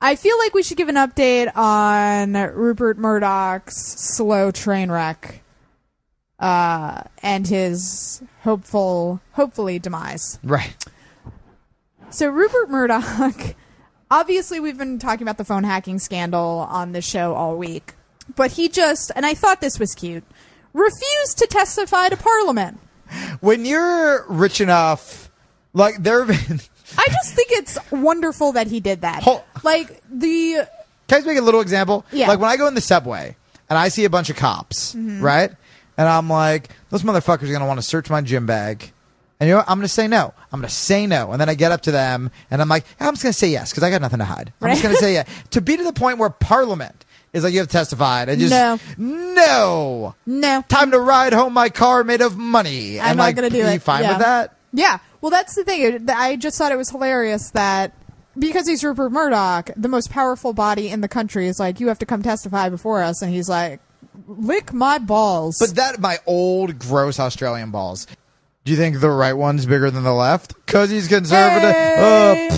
I feel like we should give an update on Rupert Murdoch's slow train wreck and his hopefully demise. Right. So Rupert Murdoch, obviously we've been talking about the phone hacking scandal on this show all week, but he just, and I thought this was cute, refused to testify to Parliament. When you're rich enough, like there have been... I just think it's wonderful that he did that. Can Can I just make a little example? Yeah. Like when I go in the subway and I see a bunch of cops, right? And I'm like, those motherfuckers are going to want to search my gym bag. And you know what? I'm going to say no. I'm going to say no. And then I get up to them and I'm like, I'm just going to say yes because I got nothing to hide. I'm just going to say yes. To be to the point where Parliament is like, you have testified. And just, no. Time to ride home my car made of money. I'm not going to do it. Are you fine with that? Yeah. Well, that's the thing. I just thought it was hilarious that because he's Rupert Murdoch, the most powerful body in the country is like, you have to come testify before us. And he's like, lick my balls. But my old, gross Australian balls. Do you think the right one's bigger than the left? Because he's conservative. Hey,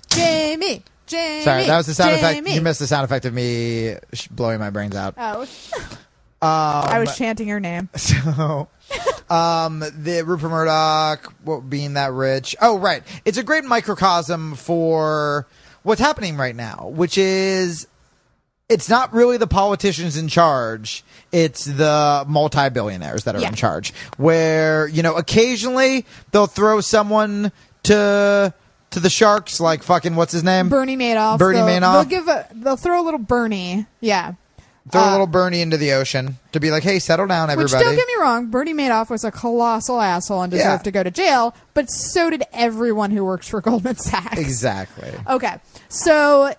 Jamie. Sorry, that was the sound effect. Jamie. You missed the sound effect of me blowing my brains out. Oh. I was chanting your name. So, the Rupert Murdoch being that rich. Oh, right. It's a great microcosm for what's happening right now, which is it's not really the politicians in charge. It's the multi-billionaires that are in charge. Where, occasionally they'll throw someone to the sharks, like fucking, what's his name? Bernie Madoff. They'll throw a little Bernie. Yeah. Throw a little Bernie into the ocean to be like, hey, settle down, everybody. Which, don't get me wrong, Bernie Madoff was a colossal asshole and deserved to go to jail, but so did everyone who works for Goldman Sachs. Exactly. Okay. So,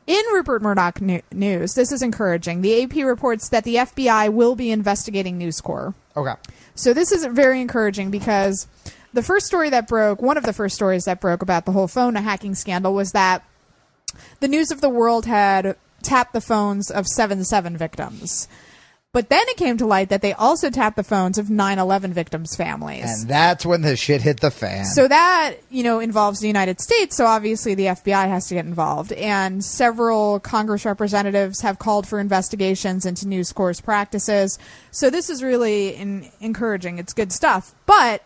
in Rupert Murdoch news, this is encouraging. The AP reports that the FBI will be investigating News Corp. Okay. So this is very encouraging because one of the first stories that broke about the whole phone hacking scandal was that the News of the World had tapped the phones of 7/7 victims. But then it came to light that they also tapped the phones of 9/11 victims' families. And that's when the shit hit the fan. So that, involves the United States, so obviously the FBI has to get involved. And several Congress representatives have called for investigations into News Corp's practices. So this is really encouraging. It's good stuff. But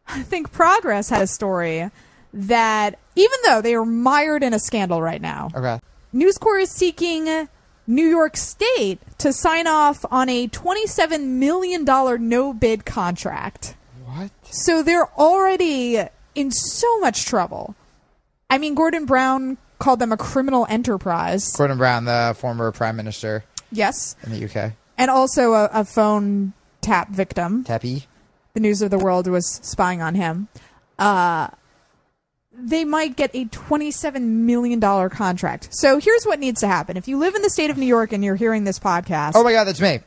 I think Progress had a story that, even though they are mired in a scandal right now, News Corp is seeking New York State to sign off on a $27 million no-bid contract. What? So they're already in so much trouble. I mean, Gordon Brown called them a criminal enterprise. Gordon Brown, the former prime minister. Yes. In the UK. And also a phone tap victim. Tappy. The News of the World was spying on him. They might get a $27 million contract. So here's what needs to happen. If you live in the state of New York and you're hearing this podcast... Oh my God, that's me.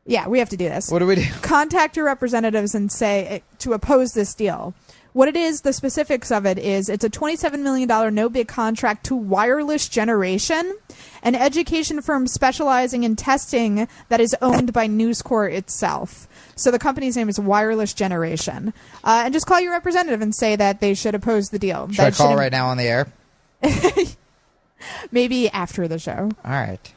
Yeah, we have to do this. What do we do? Contact your representatives and say to oppose this deal. What it is, the specifics of it is, it's a $27 million no-bid contract to Wireless Generation, an education firm specializing in testing that is owned by News Corp itself. So the company's name is Wireless Generation. And just call your representative and say that they should oppose the deal. Should I call right now on the air? Maybe after the show. All right.